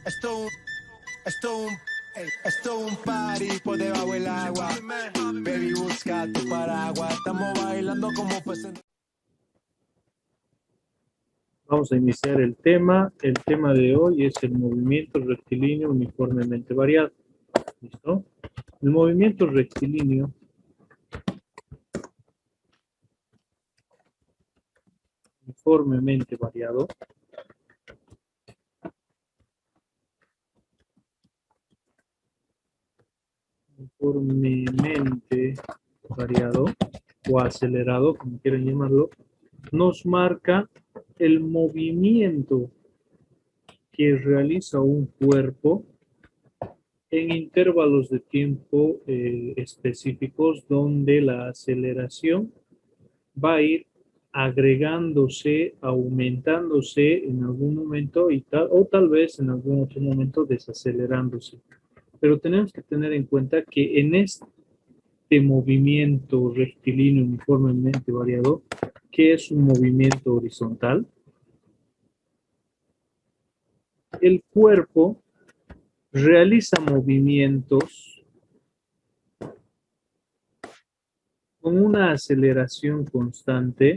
Esto es un party por debajo del agua. Baby, busca tu paraguas. Estamos bailando como peces. Vamos a iniciar el tema. El tema de hoy es el movimiento rectilíneo uniformemente variado. ¿Listo? El movimiento rectilíneo uniformemente variado o acelerado, como quieran llamarlo, nos marca el movimiento que realiza un cuerpo en intervalos de tiempo específicos, donde la aceleración va a ir agregándose, aumentándose en algún momento o tal vez en algún otro momento desacelerándose. Pero tenemos que tener en cuenta que en este movimiento rectilíneo uniformemente variado, que es un movimiento horizontal, el cuerpo realiza movimientos con una aceleración constante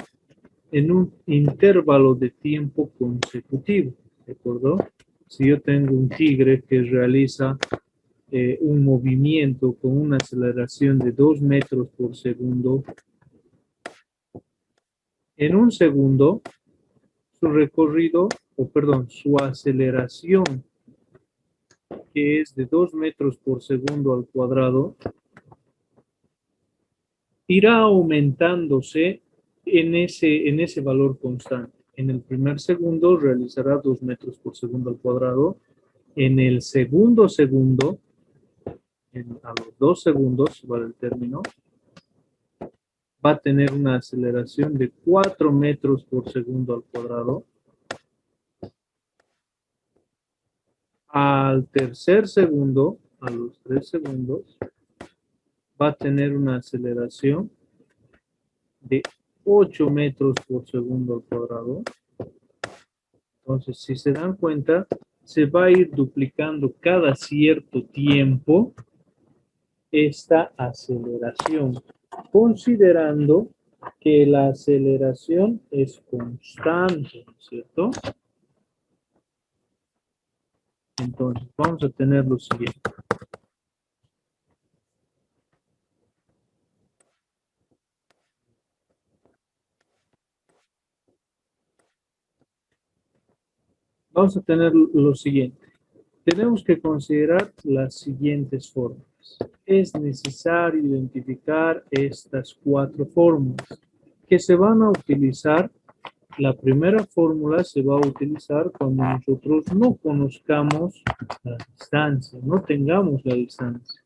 en un intervalo de tiempo consecutivo, ¿de acuerdo? Si yo tengo un tigre que realiza un movimiento con una aceleración de 2 metros por segundo, en un segundo, su aceleración, que es de 2 metros por segundo al cuadrado, irá aumentándose en ese valor constante. En el primer segundo realizará 2 metros por segundo al cuadrado. En el segundo, a los 2 segundos, vale el término, va a tener una aceleración de 4 metros por segundo al cuadrado. Al tercer segundo, a los 3 segundos, va a tener una aceleración de 8 metros por segundo al cuadrado. Entonces, si se dan cuenta, se va a ir duplicando cada cierto tiempo esta aceleración, considerando que la aceleración es constante, ¿cierto? Entonces, vamos a tener lo siguiente. Vamos a tener lo siguiente. Tenemos que considerar las siguientes fórmulas. Es necesario identificar estas 4 fórmulas que se van a utilizar. La primera fórmula se va a utilizar cuando nosotros no conozcamos la distancia, no tengamos la distancia.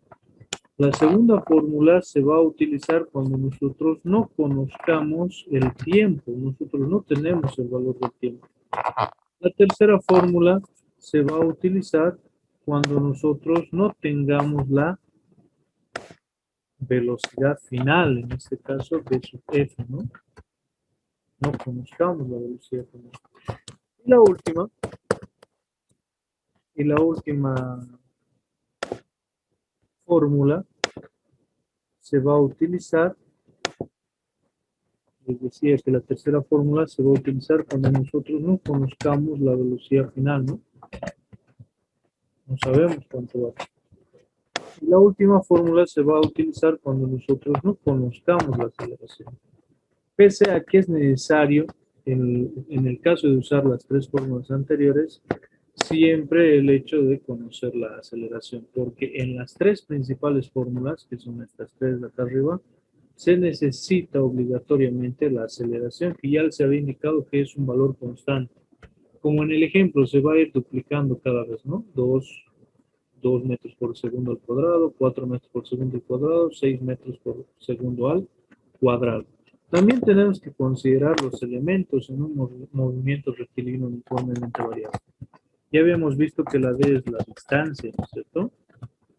La segunda fórmula se va a utilizar cuando nosotros no conozcamos el tiempo, nosotros no tenemos el valor del tiempo. La tercera fórmula se va a utilizar cuando nosotros no tengamos la velocidad final, en este caso de sub f, ¿no? No conozcamos la velocidad final. Y la última fórmula se va a utilizar, les decía que la tercera fórmula se va a utilizar cuando nosotros no conozcamos la velocidad final, ¿no? No sabemos cuánto va a ser. Y la última fórmula se va a utilizar cuando nosotros no conozcamos la aceleración. Pese a que es necesario, en el caso de usar las 3 fórmulas anteriores, siempre el hecho de conocer la aceleración, porque en las 3 principales fórmulas, que son estas 3 de acá arriba, se necesita obligatoriamente la aceleración, que ya se había indicado que es un valor constante. Como en el ejemplo, se va a ir duplicando cada vez, ¿no? 2 metros por segundo al cuadrado, 4 metros por segundo al cuadrado, 6 metros por segundo al cuadrado. También tenemos que considerar los elementos en un movimiento rectilíneo uniformemente variado. Ya habíamos visto que la D es la distancia, ¿no es cierto?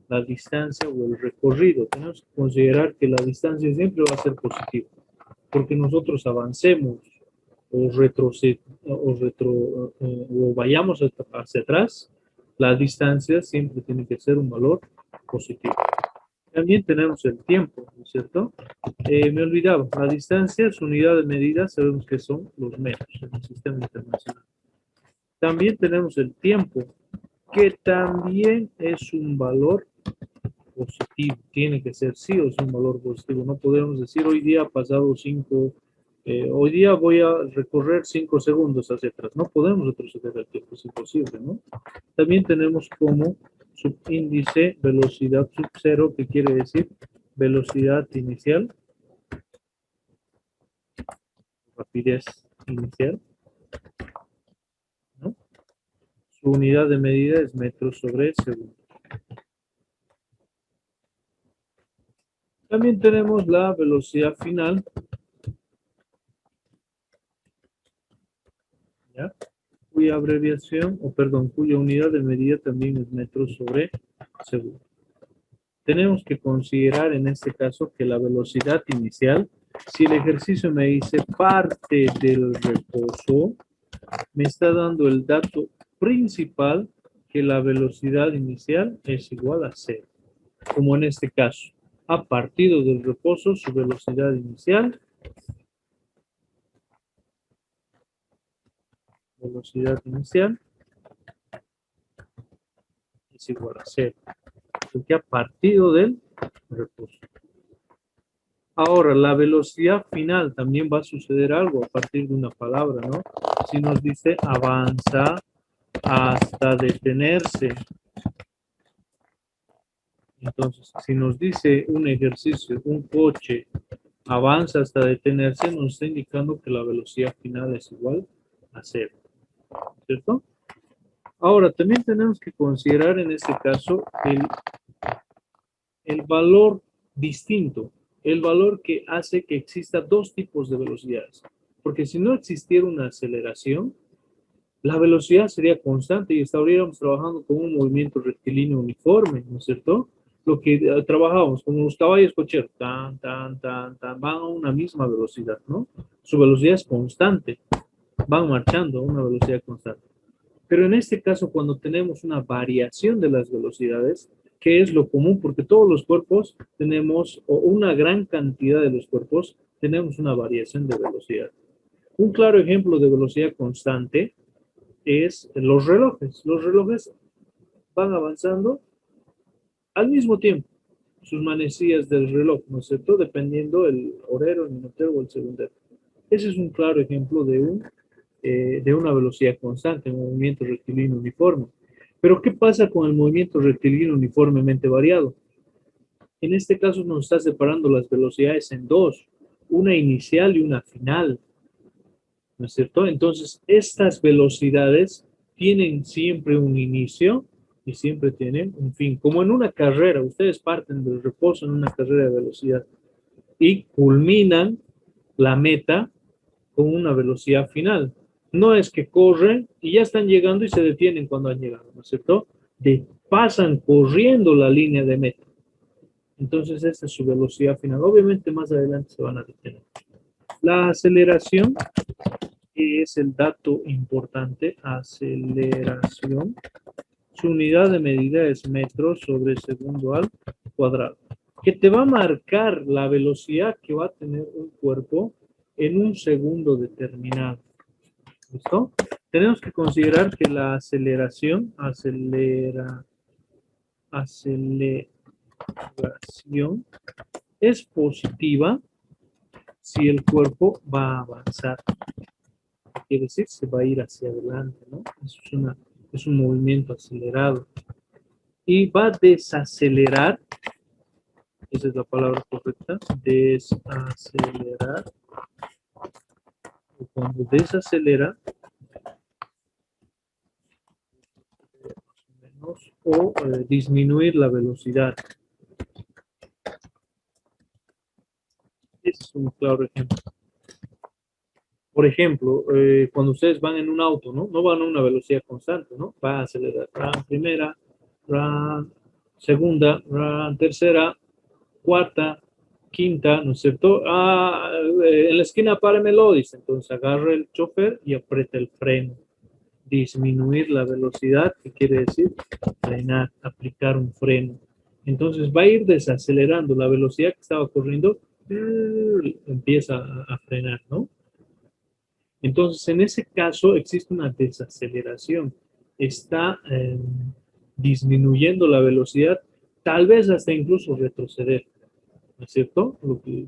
La distancia o el recorrido. Tenemos que considerar que la distancia siempre va a ser positiva, porque nosotros avancemos o vayamos hacia atrás, La distancia siempre tiene que ser un valor positivo. También tenemos el tiempo, ¿no es cierto? Me olvidaba, la distancia, su unidad de medida, sabemos que son los metros en el sistema internacional. También tenemos el tiempo, que también es un valor positivo. Tiene que ser sí o sí un valor positivo. No podemos decir hoy día ha pasado 5, hoy día voy a recorrer 5 segundos hacia atrás. No podemos retroceder el tiempo, es imposible, ¿no? También tenemos como subíndice velocidad sub cero, que quiere decir velocidad inicial, rapidez inicial, ¿no? Su unidad de medida es metros sobre segundo. También tenemos la velocidad final, ¿ya? Cuya abreviación, o perdón, cuya unidad de medida también es metros sobre segundo. Tenemos que considerar en este caso que la velocidad inicial, si el ejercicio me dice parte del reposo, me está dando el dato principal que la velocidad inicial es igual a cero. Como en este caso, a partir del reposo, su velocidad inicial es igual a cero. Porque a partir del reposo. Ahora, la velocidad final también va a suceder algo a partir de una palabra, ¿no? Si nos dice avanza hasta detenerse. Entonces, si nos dice un ejercicio, un coche avanza hasta detenerse, nos está indicando que la velocidad final es igual a cero, ¿cierto? Ahora, también tenemos que considerar en este caso el valor distinto, el valor que hace que exista dos tipos de velocidades. Porque si no existiera una aceleración, la velocidad sería constante y estaríamos trabajando con un movimiento rectilíneo uniforme, ¿no es cierto? Lo que trabajábamos como los caballos cocheros, tan, tan, tan, tan, van a una misma velocidad, ¿no? Su velocidad es constante, van marchando a una velocidad constante. Pero en este caso, cuando tenemos una variación de las velocidades, que es lo común, porque todos los cuerpos tenemos, o una gran cantidad de los cuerpos, tenemos una variación de velocidad. Un claro ejemplo de velocidad constante es los relojes. Los relojes van avanzando al mismo tiempo, sus manecillas del reloj, ¿no es cierto? Dependiendo el horero, el minutero o el segundero. Ese es un claro ejemplo de una velocidad constante, un movimiento rectilíneo uniforme. Pero, ¿qué pasa con el movimiento rectilíneo uniformemente variado? En este caso nos está separando las velocidades en dos, una inicial y una final, ¿no es cierto? Entonces, estas velocidades tienen siempre un inicio y siempre tienen un fin. Como en una carrera, ustedes parten del reposo en una carrera de velocidad y culminan la meta con una velocidad final. No es que corren y ya están llegando y se detienen cuando han llegado, ¿no es cierto? Pasan corriendo la línea de meta. Entonces, esta es su velocidad final. Obviamente, más adelante se van a detener. La aceleración, que es el dato importante, aceleración. Su unidad de medida es metros sobre segundo al cuadrado, que te va a marcar la velocidad que va a tener un cuerpo en un segundo determinado. ¿Listo? Tenemos que considerar que la aceleración es positiva si el cuerpo va a avanzar. Quiere decir, se va a ir hacia adelante, ¿no? Es un movimiento acelerado. Y va a desacelerar, esa es la palabra correcta, desacelerar. Y cuando desacelera, o disminuir la velocidad. Ese es un claro ejemplo. Por ejemplo, cuando ustedes van en un auto, ¿no? No van a una velocidad constante, ¿no? Va a acelerar. Primera, segunda, tercera, cuarta, quinta, ¿no es cierto? En la esquina páremelo, dice. Entonces agarra el chofer y aprieta el freno. disminuir la velocidad, ¿qué quiere decir? Frenar, aplicar un freno. Entonces va a ir desacelerando la velocidad que estaba corriendo, empieza a frenar, ¿no? Entonces, en ese caso existe una desaceleración. Está disminuyendo la velocidad, tal vez hasta incluso retroceder, ¿no es cierto? Lo que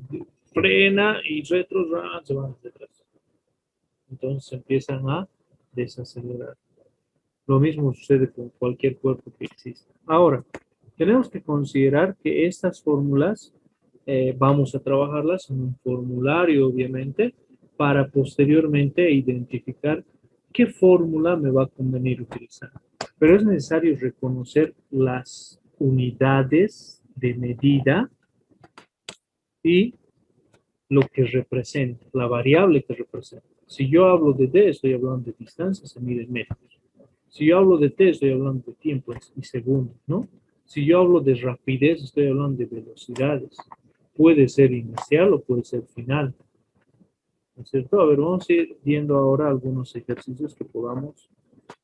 frena y se van hacia atrás. Entonces empiezan a desacelerar. Lo mismo sucede con cualquier cuerpo que exista. Ahora, tenemos que considerar que estas fórmulas vamos a trabajarlas en un formulario, obviamente, para posteriormente identificar qué fórmula me va a convenir utilizar. Pero es necesario reconocer las unidades de medida y lo que representa, la variable que representa. Si yo hablo de D, estoy hablando de distancia, se mide en metros. Si yo hablo de T, estoy hablando de tiempo y segundos, ¿no? Si yo hablo de rapidez, estoy hablando de velocidades. Puede ser inicial o puede ser final. ¿No es cierto? A ver, vamos a ir viendo ahora algunos ejercicios que podamos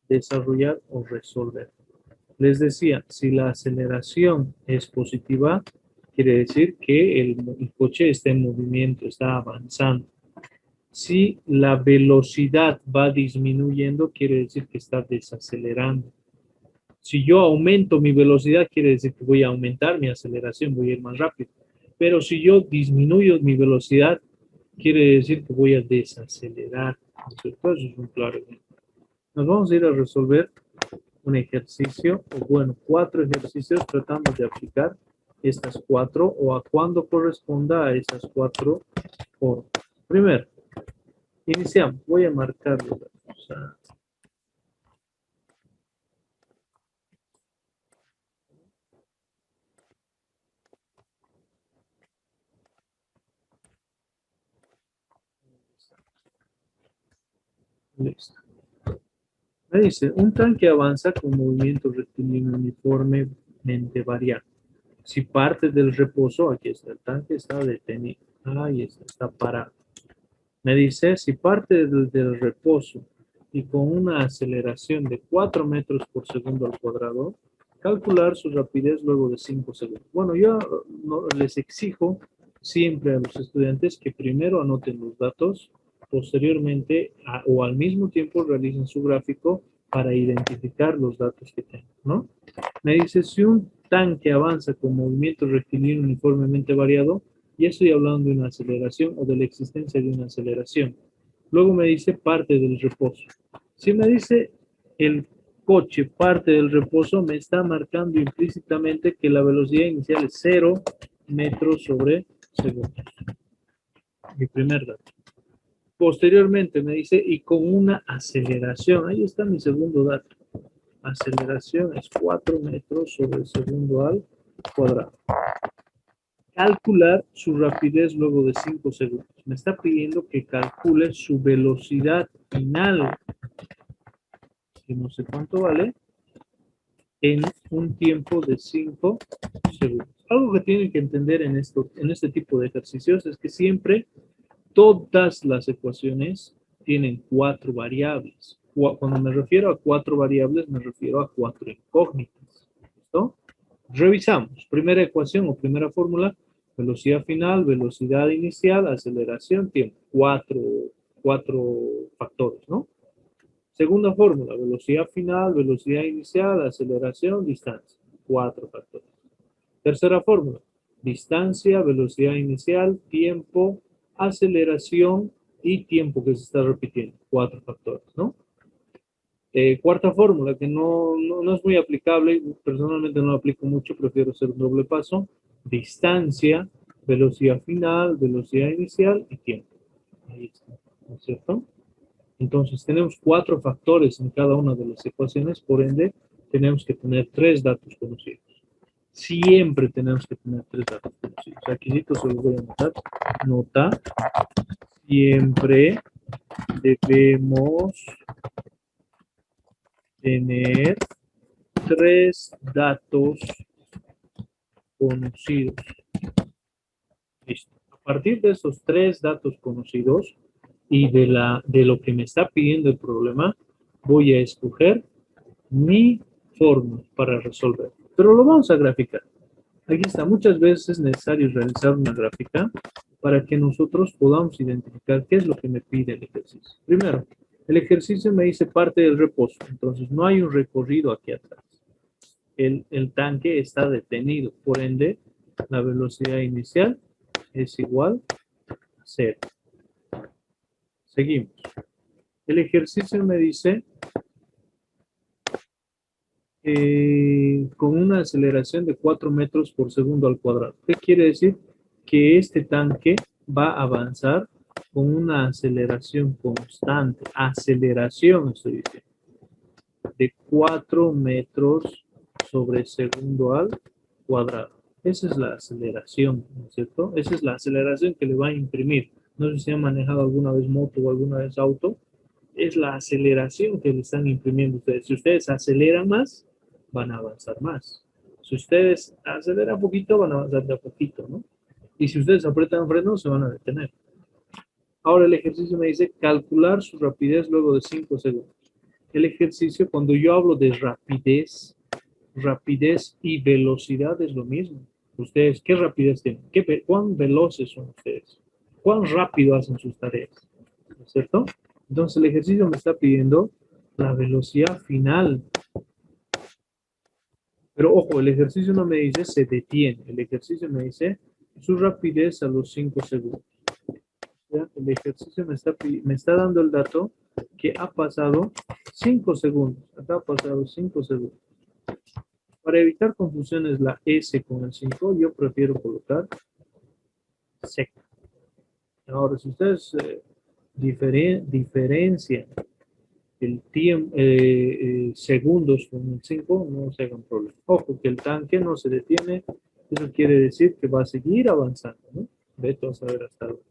desarrollar o resolver. Les decía, si la aceleración es positiva, quiere decir que el coche está en movimiento, está avanzando. Si la velocidad va disminuyendo, quiere decir que está desacelerando. Si yo aumento mi velocidad, quiere decir que voy a aumentar mi aceleración, voy a ir más rápido. Pero si yo disminuyo mi velocidad, quiere decir que voy a desacelerar. Eso es un claro ejemplo. Nos vamos a ir a resolver un ejercicio, o bueno, 4 ejercicios tratando de aplicar estas 4 o a cuando corresponda a esas 4 formas. Primero, iniciamos. Voy a marcarlo. Listo. Me dice, un tanque avanza con movimiento rectilíneo uniformemente variable. Si parte del reposo, aquí está, el tanque está detenido. Ahí está parado. Me dice, si parte del reposo y con una aceleración de 4 metros por segundo al cuadrado, calcular su rapidez luego de 5 segundos. Bueno, yo les exijo siempre a los estudiantes que primero anoten los datos, posteriormente o al mismo tiempo realicen su gráfico para identificar los datos que tengan, ¿no? Me dice, si un tanque avanza con movimiento rectilíneo uniformemente variado, ya estoy hablando de una aceleración o de la existencia de una aceleración. Luego me dice parte del reposo. Si me dice el coche parte del reposo, me está marcando implícitamente que la velocidad inicial es 0 metros sobre segundos. Mi primer dato. Posteriormente me dice, y con una aceleración, ahí está mi segundo dato. Aceleración es 4 metros sobre segundo al cuadrado. Calcular su rapidez luego de 5 segundos. Me está pidiendo que calcule su velocidad final, que no sé cuánto vale, en un tiempo de 5 segundos. Algo que tienen que entender en este tipo de ejercicios es que siempre todas las ecuaciones tienen 4 variables. Cuando me refiero a 4 variables, me refiero a 4 incógnitas. ¿Listo? Revisamos. Primera ecuación o primera fórmula, velocidad final, velocidad inicial, aceleración, tiempo. Cuatro factores, ¿no? Segunda fórmula, velocidad final, velocidad inicial, aceleración, distancia. 4 factores. Tercera fórmula, distancia, velocidad inicial, tiempo, aceleración y tiempo que se está repitiendo. 4 factores, ¿no? Cuarta fórmula, que no es muy aplicable, personalmente no lo aplico mucho, prefiero hacer un doble paso. Distancia, velocidad final, velocidad inicial y tiempo. Ahí está, ¿no es cierto? Entonces tenemos 4 factores en cada una de las ecuaciones, por ende tenemos que tener 3 datos conocidos. Siempre tenemos que tener 3 datos conocidos. Aquí se los voy a anotar. Nota, siempre debemos tener 3 datos conocidos. Listo. A partir de esos 3 datos conocidos y de lo que me está pidiendo el problema, voy a escoger mi fórmula para resolver. Pero lo vamos a graficar. Aquí está. Muchas veces es necesario realizar una gráfica para que nosotros podamos identificar qué es lo que me pide el ejercicio. Primero, el ejercicio me dice parte del reposo. Entonces, no hay un recorrido aquí atrás. El tanque está detenido. Por ende, la velocidad inicial es igual a 0. Seguimos. El ejercicio me dice con una aceleración de 4 metros por segundo al cuadrado. ¿Qué quiere decir? Que este tanque va a avanzar con una aceleración constante. Aceleración, estoy diciendo, de 4 metros sobre segundo al cuadrado. Esa es la aceleración, ¿no es cierto? Esa es la aceleración que le va a imprimir. No sé si han manejado alguna vez moto o alguna vez auto. Es la aceleración que le están imprimiendo ustedes. Si ustedes aceleran más, van a avanzar más. Si ustedes aceleran poquito, van a avanzar de a poquito, ¿no? Y si ustedes apretan freno, se van a detener. Ahora el ejercicio me dice calcular su rapidez luego de 5 segundos. El ejercicio, cuando yo hablo de rapidez y velocidad es lo mismo. Ustedes, ¿qué rapidez tienen? ¿Cuán veloces son ustedes? ¿Cuán rápido hacen sus tareas? ¿No es cierto? Entonces el ejercicio me está pidiendo la velocidad final. Pero ojo, el ejercicio no me dice se detiene. El ejercicio me dice su rapidez a los 5 segundos. ¿Ya? El ejercicio me está dando el dato que ha pasado 5 segundos. Acá ha pasado 5 segundos. Para evitar confusiones la S con el 5, yo prefiero colocar seca. Ahora, si ustedes diferencian el tiempo, segundos con el 5, no se hagan problema. Ojo, que el tanque no se detiene. Eso quiere decir que va a seguir avanzando, ¿no? Vete a saber hasta dónde.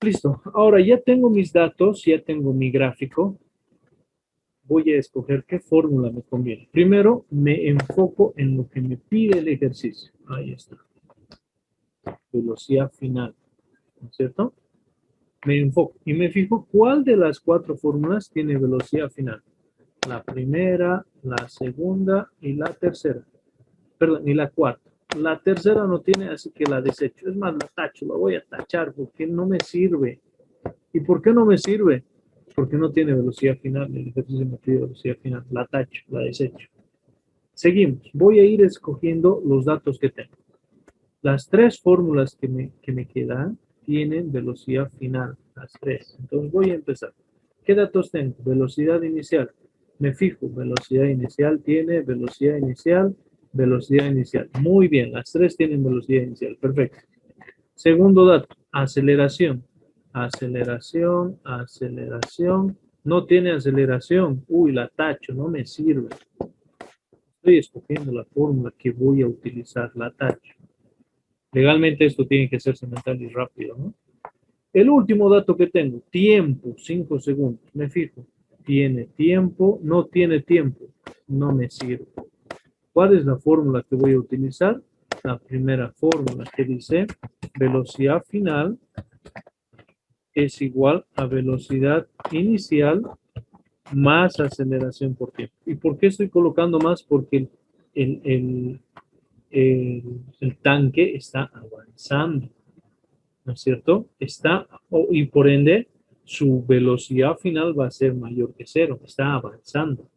Listo. Ahora ya tengo mis datos, ya tengo mi gráfico. Voy a escoger qué fórmula me conviene. Primero, me enfoco en lo que me pide el ejercicio. Ahí está. Velocidad final. ¿No es cierto? Me enfoco y me fijo cuál de las 4 fórmulas tiene velocidad final. La primera, la segunda y la tercera. Perdón, y la cuarta. La tercera no tiene, así que la desecho. Es más, la tacho, la voy a tachar porque no me sirve. ¿Y por qué no me sirve? Porque no tiene velocidad final. El ejercicio me pide velocidad final. La tacho, la desecho. Seguimos. Voy a ir escogiendo los datos que tengo. Las 3 fórmulas que me quedan tienen velocidad final. Las 3. Entonces voy a empezar. ¿Qué datos tengo? Velocidad inicial. Me fijo. Velocidad inicial tiene velocidad inicial. Velocidad inicial. Muy bien. Las 3 tienen velocidad inicial. Perfecto. Segundo dato. Aceleración. Aceleración. Aceleración. No tiene aceleración. Uy, la tacho. No me sirve. Estoy escogiendo la fórmula que voy a utilizar. La tacho. Legalmente esto tiene que ser mental y rápido, ¿no? El último dato que tengo, tiempo, 5 segundos. Me fijo, tiene tiempo, no tiene tiempo, no me sirve. ¿Cuál es la fórmula que voy a utilizar? La primera fórmula que dice velocidad final es igual a velocidad inicial más aceleración por tiempo. ¿Y por qué estoy colocando más? Porque el tanque está avanzando. ¿No es cierto? Y por ende, su velocidad final va a ser mayor que 0, está avanzando.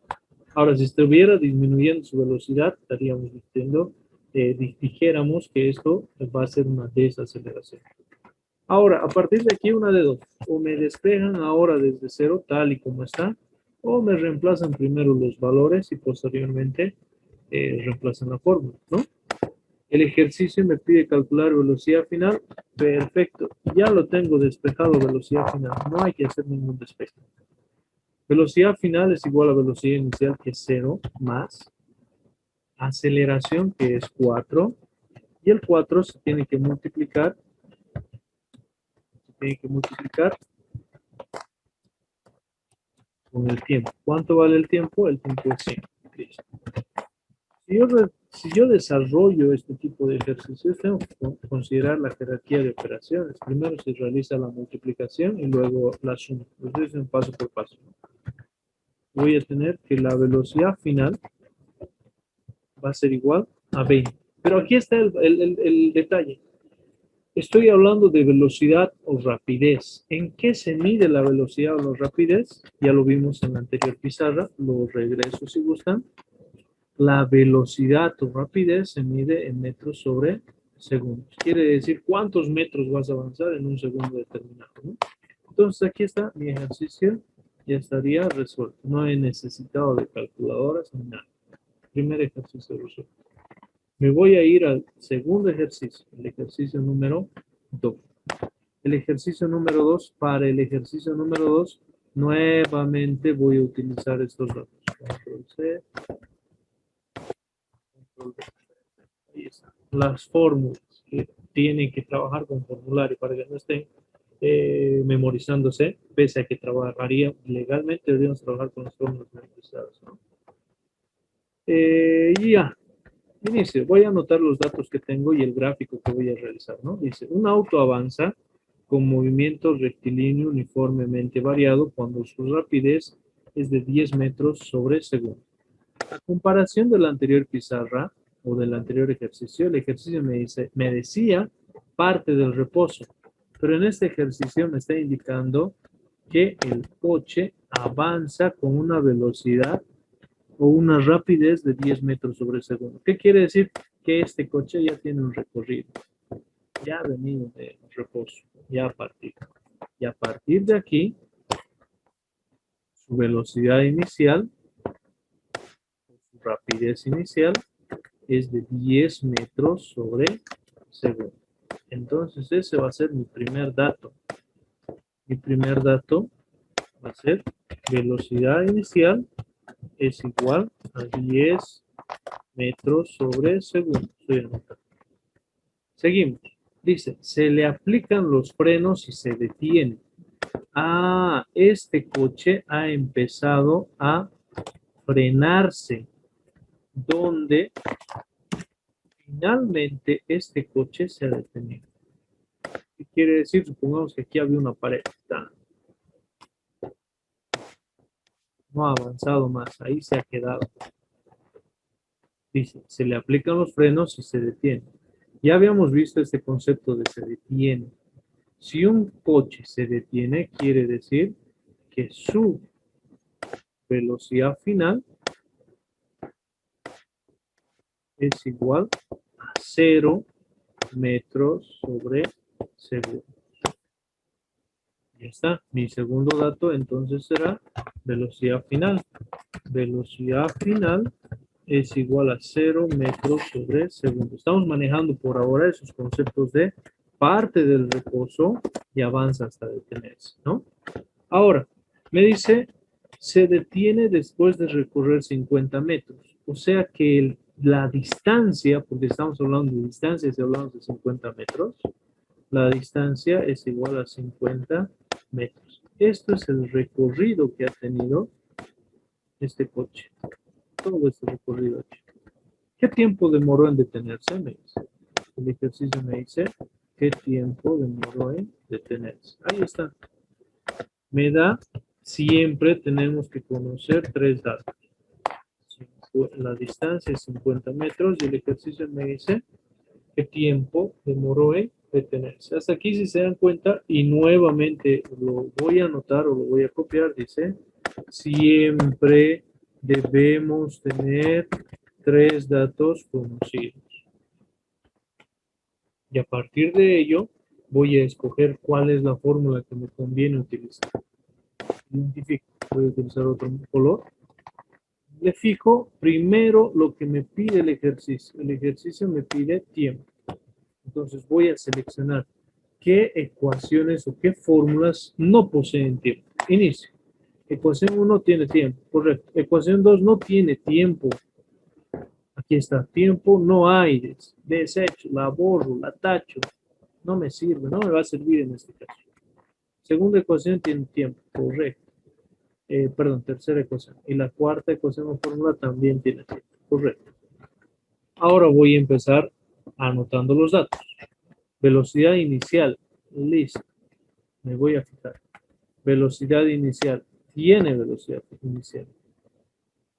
Ahora, si estuviera disminuyendo su velocidad, estaríamos diciendo, dijéramos que esto va a ser una desaceleración. Ahora, a partir de aquí, una de dos. O me despejan ahora desde 0, tal y como está, o me reemplazan primero los valores y posteriormente reemplazan la fórmula, ¿no? El ejercicio me pide calcular velocidad final. Perfecto. Ya lo tengo despejado, velocidad final. No hay que hacer ningún despeje. Velocidad final es igual a velocidad inicial, que es 0, más aceleración, que es 4. Y el 4 se tiene que multiplicar. Con el tiempo. ¿Cuánto vale el tiempo? El tiempo es 100. Listo. Si yo Si yo desarrollo este tipo de ejercicios, tengo que considerar la jerarquía de operaciones. Primero se realiza la multiplicación y luego la suma. Entonces, un paso por paso. Voy a tener que la velocidad final va a ser igual a 20. Pero aquí está el detalle. Estoy hablando de velocidad o rapidez. ¿En qué se mide la velocidad o la rapidez? Ya lo vimos en la anterior pizarra. Lo regreso si gustan. La velocidad o rapidez se mide en metros sobre segundos. Quiere decir cuántos metros vas a avanzar en un segundo determinado, ¿no? Entonces aquí está mi ejercicio. Ya estaría resuelto. No he necesitado de calculadoras ni nada. Primer ejercicio resuelto. Me voy a ir al segundo ejercicio, el ejercicio número 2. El ejercicio número 2, para el ejercicio número 2, nuevamente voy a utilizar estos datos. Control C, Control V. Ahí está. Las fórmulas que tienen que trabajar con formulario para que no estén memorizándose, pese a que trabajaría legalmente, deberíamos trabajar con las fórmulas memorizadas, ¿no? Y ya, inicio. Voy a anotar los datos que tengo y el gráfico que voy a realizar, ¿no? Dice, un auto avanza con movimiento rectilíneo uniformemente variado cuando su rapidez es de 10 metros sobre segundo. A comparación de la anterior pizarra o del anterior ejercicio, el ejercicio me decía parte del reposo, pero en este ejercicio me está indicando que el coche avanza con una velocidad o una rapidez de 10 metros sobre segundo. ¿Qué quiere decir? Que este coche ya tiene un recorrido, ya ha venido de reposo, ya a partir de aquí, su velocidad inicial, su rapidez inicial, es de 10 metros sobre segundo. Entonces ese va a ser mi primer dato. Mi primer dato va a ser velocidad inicial es igual a 10 metros sobre segundo. Estoy anotando. Seguimos. Dice, se le aplican los frenos y se detiene. Ah, este coche ha empezado a frenarse, donde finalmente este coche se ha detenido. ¿Qué quiere decir? Supongamos que aquí había una pared. No ha avanzado más, ahí se ha quedado. Dice, se le aplican los frenos y se detiene. Ya habíamos visto este concepto de se detiene. Si un coche se detiene, quiere decir que su velocidad final es igual a 0 metros sobre segundo. Ya está. Mi segundo dato entonces será velocidad final. Velocidad final es igual a 0 metros sobre segundo. Estamos manejando por ahora esos conceptos de parte del reposo y avanza hasta detenerse, ¿no? Ahora, me dice, se detiene después de recorrer 50 metros. O sea que la distancia, porque estamos hablando de distancia, si hablamos de 50 metros, la distancia es igual a 50 metros. Esto es el recorrido que ha tenido este coche. Todo este recorrido aquí. ¿Qué tiempo demoró en detenerse? Me dice. El ejercicio me dice, ¿qué tiempo demoró en detenerse? Ahí está. Me da, siempre tenemos que conocer tres datos. La distancia es 50 metros y el ejercicio me dice qué tiempo demoró en detenerse. Hasta aquí, si se dan cuenta, y nuevamente lo voy a anotar o lo voy a copiar, dice, siempre debemos tener tres datos conocidos. Y a partir de ello, voy a escoger cuál es la fórmula que me conviene utilizar. Identifico, voy a utilizar otro color. Le fijo primero lo que me pide el ejercicio. El ejercicio me pide tiempo. Entonces voy a seleccionar qué ecuaciones o qué fórmulas no poseen tiempo. Inicio. Ecuación 1 tiene tiempo, correcto. Ecuación 2 no tiene tiempo. Aquí está, tiempo no hay. Desecho, la borro, la tacho. No me sirve, no me va a servir en este caso. Segunda ecuación tiene tiempo, correcto. Perdón, tercera ecuación. Y la cuarta ecuación o fórmula también tiene tiempo, correcto. Ahora voy a empezar anotando los datos. Velocidad inicial, listo. Me voy a fijar. Velocidad inicial, tiene velocidad inicial.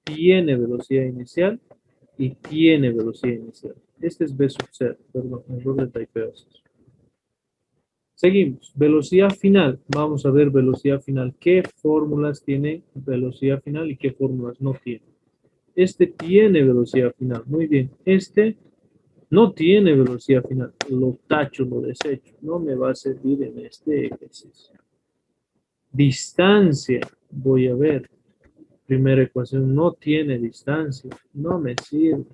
Tiene velocidad inicial y tiene velocidad inicial. Este es B sub 0, perdón, error de typeo. Seguimos. Velocidad final. Vamos a ver velocidad final. ¿Qué fórmulas tiene velocidad final y qué fórmulas no tiene? Este tiene velocidad final. Muy bien. Este no tiene velocidad final. Lo tacho, lo desecho. No me va a servir en este ejercicio. Distancia. Voy a ver. Primera ecuación no tiene distancia. No me sirve.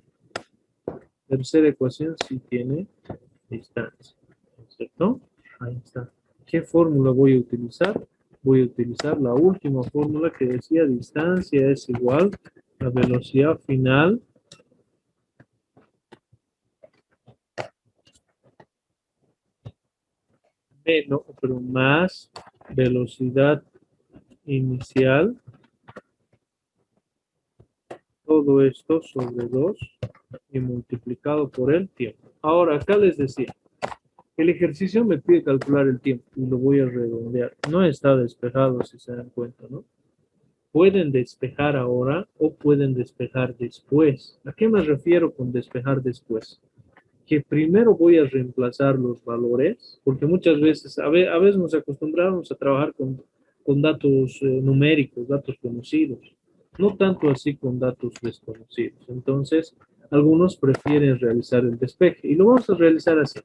Tercera ecuación sí tiene distancia. ¿Cierto? Ahí está. ¿Qué fórmula voy a utilizar? Voy a utilizar la última fórmula que decía distancia es igual a velocidad final menos, pero más velocidad inicial. Todo esto sobre 2 y multiplicado por el tiempo. Ahora, acá les decía, el ejercicio me pide calcular el tiempo y lo voy a redondear. No está despejado, si se dan cuenta, ¿no? Pueden despejar ahora o pueden despejar después. ¿A qué me refiero con despejar después? Que primero voy a reemplazar los valores, porque muchas veces, a veces nos acostumbramos a trabajar con datos numéricos, datos conocidos, no tanto así con datos desconocidos. Entonces, algunos prefieren realizar el despeje y lo vamos a realizar así.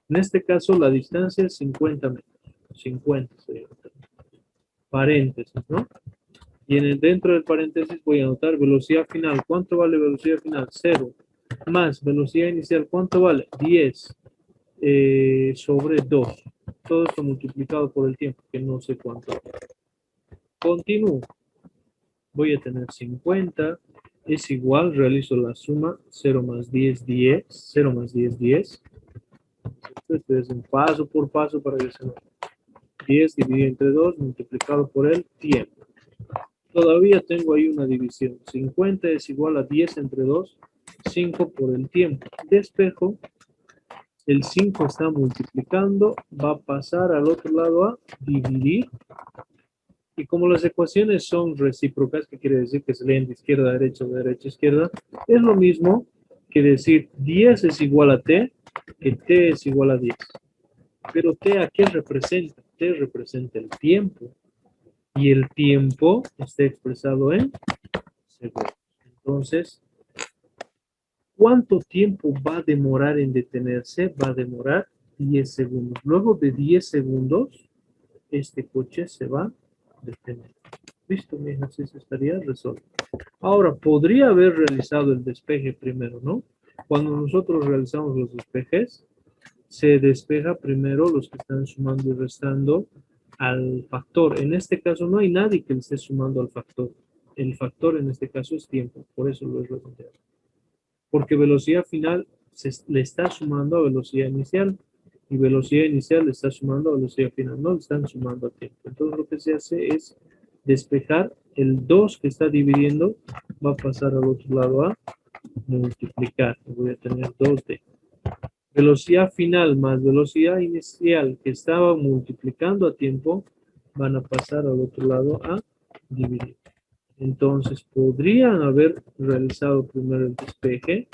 En este caso, la distancia es 50 metros. 50 sería. Paréntesis, ¿no? Y dentro del paréntesis voy a anotar velocidad final. ¿Cuánto vale velocidad final? 0. Más velocidad inicial. ¿Cuánto vale? 10 sobre 2. Todo esto multiplicado por el tiempo, que no sé cuánto. Continúo. Voy a tener 50. Es igual, realizo la suma. 0 más 10, 10. 0 más 10, 10. Esto es un paso por paso para que se note. 10 dividido entre 2 multiplicado por el tiempo. Todavía tengo ahí una división. 50 es igual a 10 entre 2, 5 por el tiempo. Despejo, el 5 está multiplicando, va a pasar al otro lado a dividir. Y como las ecuaciones son recíprocas, que quiere decir que se leen de izquierda a derecha o de derecha a izquierda, es lo mismo que decir 10 es igual a t, que t es igual a 10. Pero t, ¿a qué representa? T representa el tiempo. Y el tiempo está expresado en segundos. Entonces, ¿cuánto tiempo va a demorar en detenerse? Va a demorar 10 segundos. Luego de 10 segundos, este coche se va a detener. Listo, mi ejercicio estaría resuelto. Ahora, podría haber realizado el despeje primero, ¿no? Cuando nosotros realizamos los despejes, se despeja primero los que están sumando y restando al factor. En este caso no hay nadie que le esté sumando al factor. El factor en este caso es tiempo, por eso lo he redondeado. Porque velocidad final le está sumando a velocidad inicial y velocidad inicial le está sumando a velocidad final, no le están sumando a tiempo. Entonces lo que se hace es despejar el 2 que está dividiendo, va a pasar al otro lado a multiplicar. Voy a tener 2D. Velocidad final más velocidad inicial que estaba multiplicando a tiempo van a pasar al otro lado a dividir. Entonces podrían haber realizado primero el despeje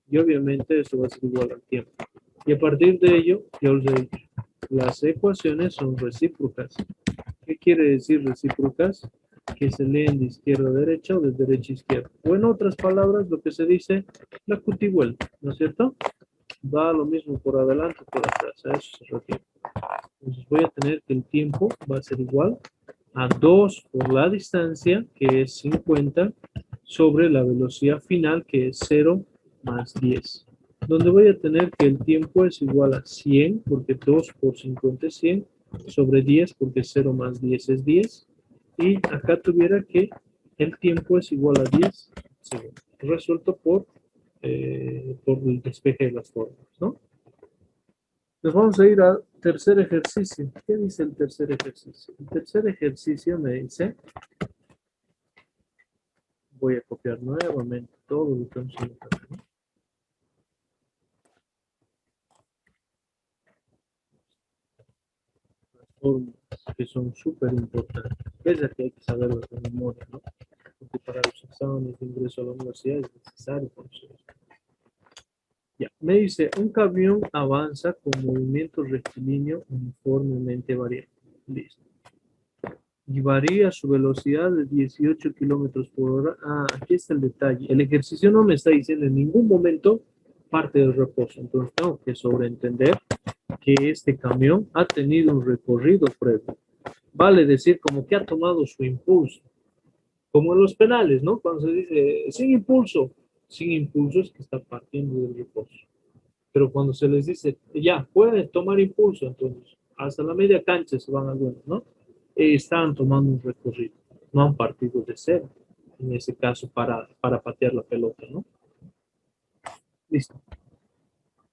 y obviamente eso va a ser igual al tiempo. Y a partir de ello, ya os he dicho, las ecuaciones son recíprocas. ¿Qué quiere decir recíprocas? Que se leen de izquierda a derecha o de derecha a izquierda. O en otras palabras, lo que se dice, la cutivuelta, ¿no es cierto? Va lo mismo por adelante por atrás, a eso se refiere. Entonces voy a tener que el tiempo va a ser igual a 2 por la distancia, que es 50, sobre la velocidad final, que es 0 más 10. Donde voy a tener que el tiempo es igual a 100, porque 2 por 50 es 100, sobre 10, porque 0 más 10 es 10. Y acá tuviera que el tiempo es igual a 10 segundos. Resuelto por el despeje de las fórmulas, ¿no? Nos vamos a ir al tercer ejercicio. ¿Qué dice el tercer ejercicio? El tercer ejercicio me dice, voy a copiar nuevamente todo lo que hemos hecho, ¿no? fórmulas que son súper importantes. Pese a que hay que saberlas de memoria, ¿no? Porque para los exámenes de ingreso a la universidad es necesario conocer esto. Ya, me dice, un camión avanza con movimiento rectilíneo uniformemente variable. Listo. Y varía su velocidad de 18 kilómetros por hora. Ah, aquí está el detalle. El ejercicio no me está diciendo en ningún momento parte del reposo. Entonces tengo que sobreentender que este camión ha tenido un recorrido previo. Vale decir como que ha tomado su impulso. Como en los penales, ¿no? Cuando se dice sin impulso es que está partiendo del reposo. Pero cuando se les dice, ya, pueden tomar impulso, entonces, hasta la media cancha se van algunos, ¿no? Están tomando un recorrido, no han partido de cero, en ese caso, para patear la pelota, ¿no? Listo.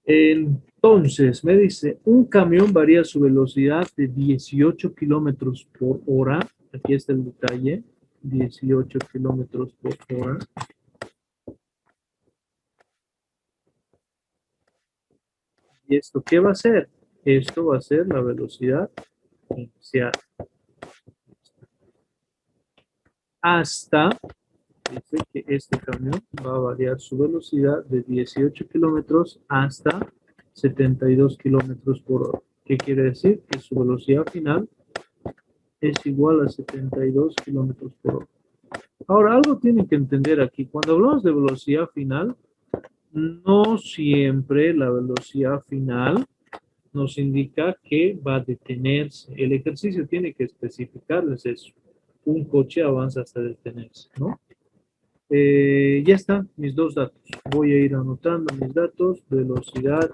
Entonces, me dice, un camión varía su velocidad de 18 kilómetros por hora. Aquí está el detalle, 18 kilómetros por hora. ¿Y esto qué va a ser? Esto va a ser la velocidad inicial. Hasta, dice que este camión va a variar su velocidad de 18 kilómetros hasta 72 kilómetros por hora. ¿Qué quiere decir? Que su velocidad final es igual a 72 kilómetros por hora. Ahora, algo tienen que entender aquí. Cuando hablamos de velocidad final, no siempre la velocidad final nos indica que va a detenerse. El ejercicio tiene que especificarles eso. Un coche avanza hasta detenerse, ¿no? Ya están mis dos datos. Voy a ir anotando mis datos. Velocidad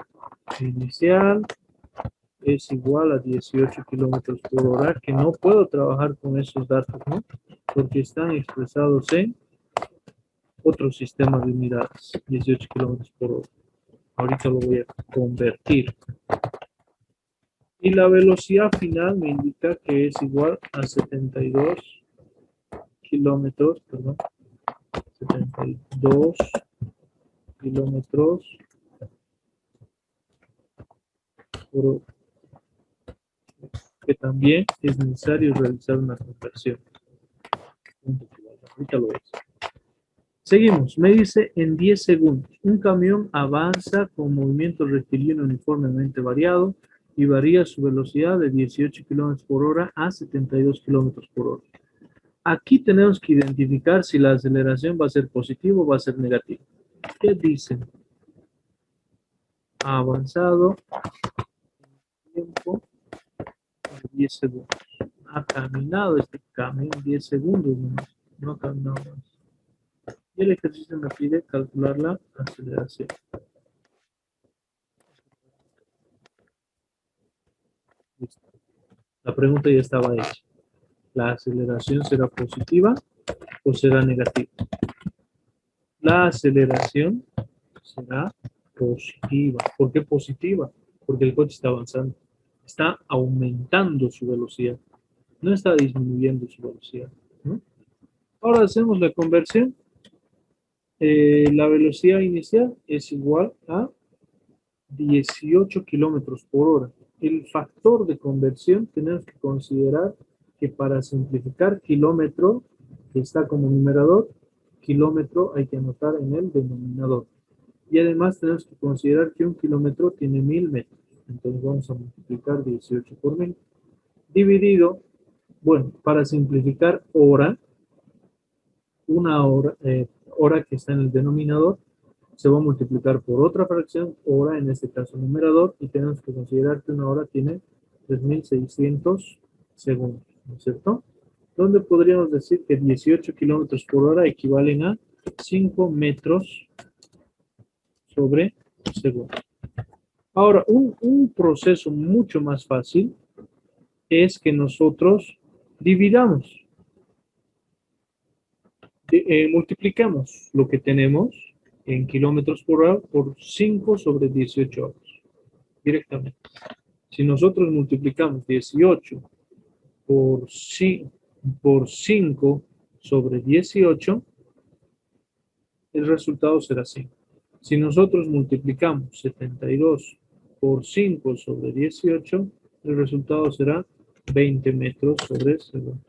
inicial es igual a 18 kilómetros por hora, que no puedo trabajar con esos datos, ¿no? Porque están expresados en otro sistema de unidades, 18 kilómetros por hora. Ahorita lo voy a convertir. Y la velocidad final me indica que es igual a 72 kilómetros, perdón, 72 kilómetros por hora, que también es necesario realizar una conversión. Ahorita lo ves. Seguimos, me dice en 10 segundos, un camión avanza con movimiento rectilíneo uniformemente variado y varía su velocidad de 18 kilómetros por hora a 72 kilómetros por hora. Aquí tenemos que identificar si la aceleración va a ser positiva o va a ser negativa. ¿Qué dicen? Ha avanzado tiempo de 10 segundos. Ha caminado este camión 10 segundos nomás. No ha caminado más. Y el ejercicio me pide calcular la aceleración. Listo. La pregunta ya estaba hecha. ¿La aceleración será positiva o será negativa? La aceleración será positiva. ¿Por qué positiva? Porque el coche está avanzando. Está aumentando su velocidad. No está disminuyendo su velocidad, ¿no? Ahora hacemos la conversión. La velocidad inicial es igual a 18 kilómetros por hora. El factor de conversión tenemos que considerar que para simplificar kilómetro, que está como numerador, kilómetro hay que anotar en el denominador. Y además tenemos que considerar que un kilómetro tiene 1000 metros. Entonces vamos a multiplicar 18 por 1000. Dividido, bueno, para simplificar hora, una hora, hora que está en el denominador, se va a multiplicar por otra fracción, hora, en este caso numerador, y tenemos que considerar que una hora tiene 3600 segundos, ¿no es cierto? Donde podríamos decir que 18 kilómetros por hora equivalen a 5 metros sobre segundo. Ahora, un proceso mucho más fácil es que nosotros dividamos, multipliquemos lo que tenemos en kilómetros por hora por 5 sobre 18 horas, directamente. Si nosotros multiplicamos 18 por 5 sobre 18, el resultado será 5. Si nosotros multiplicamos 72 por 5 sobre 18, el resultado será 20 metros sobre segundo.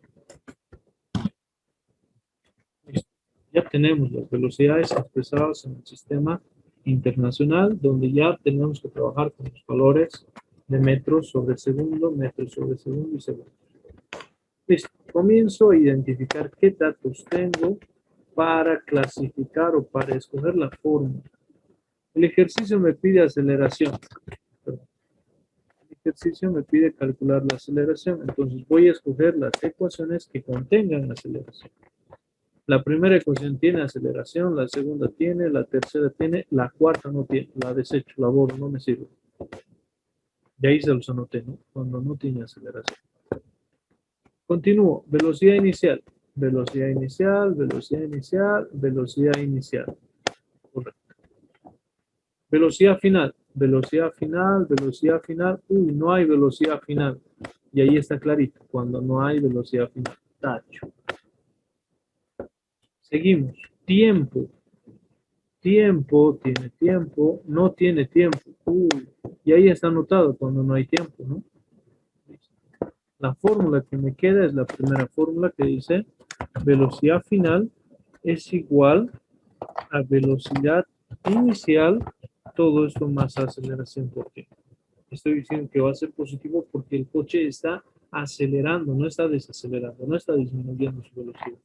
Listo. Ya tenemos las velocidades expresadas en el sistema internacional, donde ya tenemos que trabajar con los valores de metros sobre segundo y segundo. Listo. Comienzo a identificar qué datos tengo para clasificar o para escoger la fórmula. El ejercicio me pide aceleración. El ejercicio me pide calcular la aceleración. Entonces voy a escoger las ecuaciones que contengan aceleración. La primera ecuación tiene aceleración, la segunda tiene, la tercera tiene, la cuarta no tiene. La desecho, la borro, no me sirve. Y ahí se los anoté, ¿no? Cuando no tiene aceleración. Continúo. Velocidad inicial. Velocidad inicial, velocidad inicial, velocidad inicial. Correcto. Velocidad final. Velocidad final, velocidad final. Uy, no hay velocidad final. Y ahí está clarito. Cuando no hay velocidad final. Tacho. Seguimos. Tiempo. Tiempo, tiene tiempo, no tiene tiempo. Uy, y ahí está anotado cuando no hay tiempo, ¿no? La fórmula que me queda es la primera fórmula que dice velocidad final es igual a velocidad inicial, todo esto más aceleración por tiempo. Estoy diciendo que va a ser positivo porque el coche está acelerando, no está desacelerando, no está disminuyendo su velocidad.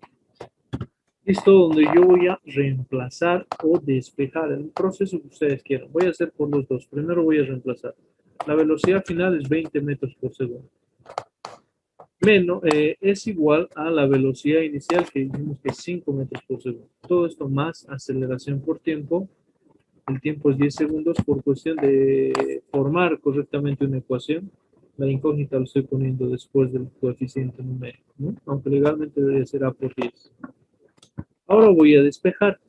Esto donde yo voy a reemplazar o despejar el proceso que ustedes quieran. Voy a hacer por los dos. Primero voy a reemplazar. La velocidad final es 20 metros por segundo. Es igual a la velocidad inicial que dijimos que es 5 metros por segundo. Todo esto más aceleración por tiempo. El tiempo es 10 segundos por cuestión de formar correctamente una ecuación. La incógnita lo estoy poniendo después del coeficiente numérico, ¿no? Aunque legalmente debería ser A por 10. Ahora voy a despejar.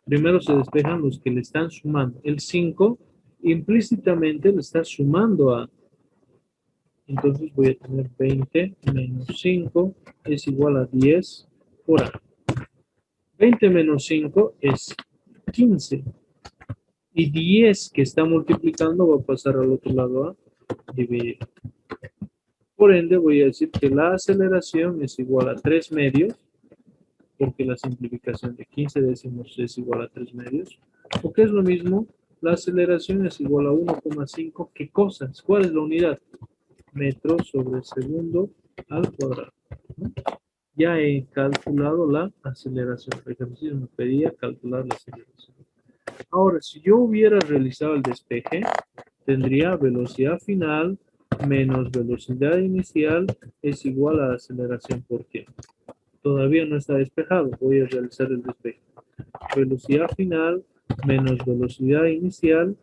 Primero se despejan los que le están sumando. El 5 implícitamente le está sumando a. Entonces voy a tener 20 menos 5 es igual a 10 por A. 20 menos 5 es 15. Y 10 que está multiplicando va a pasar al otro lado a dividir. Por ende voy a decir que la aceleración es igual a 3 medios, porque la simplificación de 15 décimos es igual a 3 medios, o que es lo mismo, la aceleración es igual a 1,5. ¿Qué cosas? ¿Cuál es la unidad? Metros sobre segundo al cuadrado. ¿No? Ya he calculado la aceleración. El ejercicio me pedía calcular la aceleración. Ahora, si yo hubiera realizado el despeje, tendría velocidad final menos velocidad inicial es igual a aceleración por tiempo. Todavía no está despejado, voy a realizar el despeje. Velocidad final menos velocidad inicial,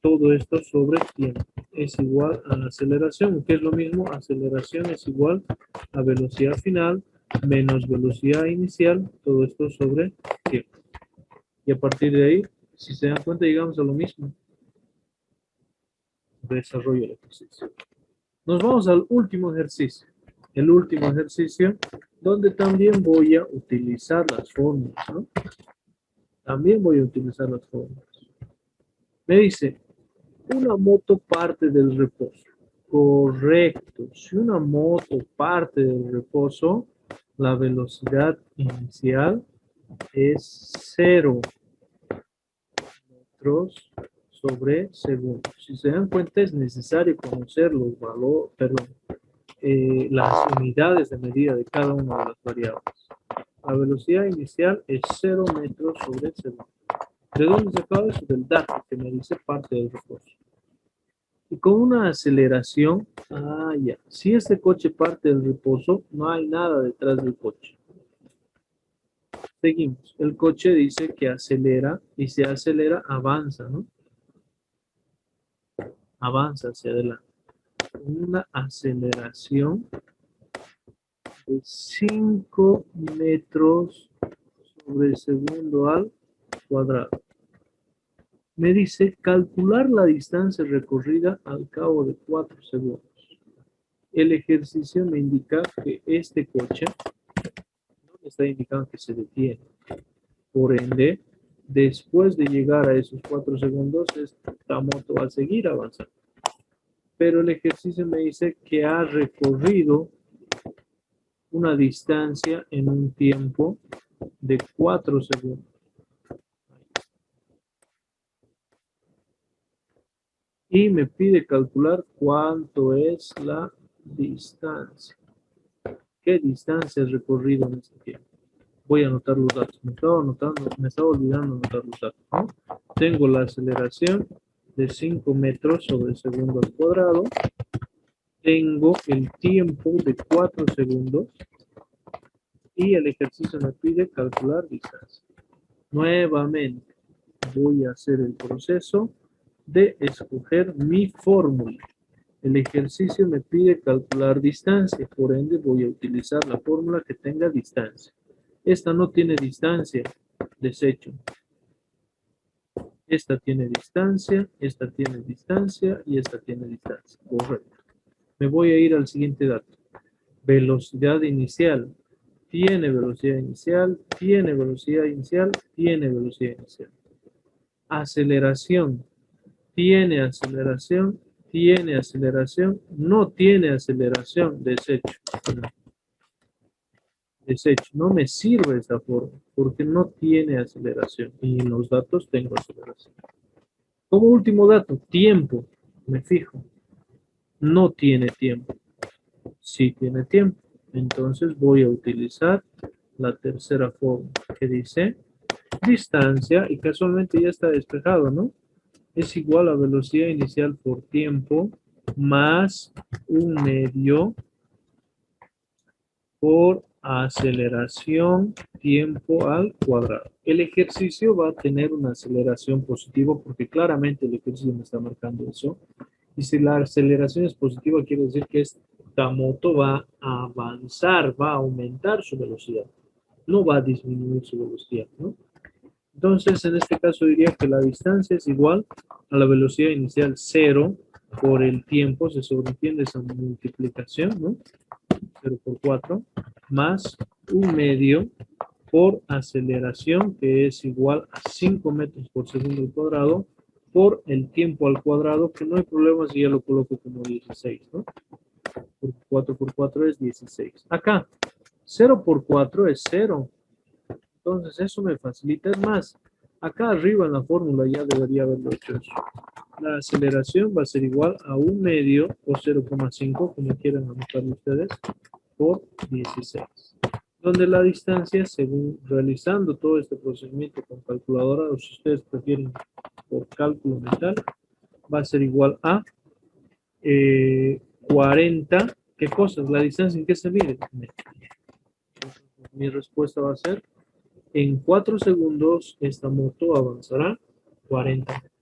todo esto sobre tiempo, es igual a la aceleración, que es lo mismo, aceleración es igual a velocidad final menos velocidad inicial, todo esto sobre tiempo. Y a partir de ahí, si se dan cuenta, llegamos a lo mismo. Desarrollo del ejercicio. Nos vamos al último ejercicio. El último ejercicio, donde también voy a utilizar las fórmulas, ¿no? También voy a utilizar las fórmulas. Me dice, una moto parte del reposo. Correcto. Si una moto parte del reposo, la velocidad inicial es 0 metros sobre segundo. Si se dan cuenta, es necesario conocer los valores, las unidades de medida de cada una de las variables. La velocidad inicial es 0 metros sobre segundo. ¿De dónde se acaba eso? Del dato que me dice parte del reposo. Y con una aceleración, ya. Si este coche parte del reposo, no hay nada detrás del coche. Seguimos. El coche dice que acelera y si acelera, avanza, ¿no? Avanza hacia adelante. Una aceleración de 5 metros sobre segundo al cuadrado. Me dice calcular la distancia recorrida al cabo de 4 segundos. El ejercicio me indica que este coche no me está indicando que se detiene. Por ende, después de llegar a esos 4 segundos, esta moto va a seguir avanzando. pero el ejercicio me dice que ha recorrido una distancia en un tiempo de 4 segundos. Y me pide calcular cuánto es la distancia. ¿Qué distancia has recorrido en este tiempo? Voy a anotar los datos. Me estaba olvidando anotar los datos, ¿no? Tengo la aceleración de 5 metros sobre segundo al cuadrado. Tengo el tiempo de 4 segundos. Y el ejercicio me pide calcular distancia. Nuevamente voy a hacer el proceso de escoger mi fórmula. El ejercicio me pide calcular distancia, por ende voy a utilizar la fórmula que tenga distancia. Esta no tiene distancia, desecho. Esta tiene distancia, esta tiene distancia y esta tiene distancia. Correcto. Me voy a ir al siguiente dato. Velocidad inicial. Tiene velocidad inicial, tiene velocidad inicial, tiene velocidad inicial. Aceleración. Tiene aceleración, tiene aceleración, no tiene aceleración, desecho. Desecho, no me sirve esta forma porque no tiene aceleración y en los datos tengo aceleración. Como último dato, tiempo, me fijo, no tiene tiempo, sí tiene tiempo, entonces voy a utilizar la tercera forma que dice distancia y casualmente ya está despejado, ¿no? Es igual a velocidad inicial por tiempo más un medio por aceleración tiempo al cuadrado. El ejercicio va a tener una aceleración positiva porque claramente el ejercicio me está marcando eso. Y si la aceleración es positiva, quiere decir que esta moto va a avanzar, va a aumentar su velocidad. No va a disminuir su velocidad, ¿no? Entonces, en este caso diría que la distancia es igual a la velocidad inicial 0 por el tiempo, se sobreentiende esa multiplicación, ¿no? 0 por 4, más un medio por aceleración, que es igual a 5 metros por segundo al cuadrado, por el tiempo al cuadrado, que no hay problema si ya lo coloco como 16, ¿no? 4 por 4 es 16. Acá, 0 por 4 es 0. Entonces, eso me facilita. Es más, acá arriba en la fórmula ya debería haberlo hecho eso. La aceleración va a ser igual a un medio o 0,5, como quieran anotarlo ustedes, por 16. Donde la distancia, según realizando todo este procedimiento con calculadora, o si ustedes prefieren por cálculo mental, va a ser igual a 40. ¿Qué cosas? ¿La distancia en qué se mide? Mi respuesta va a ser: en 4 segundos esta moto avanzará 40 metros.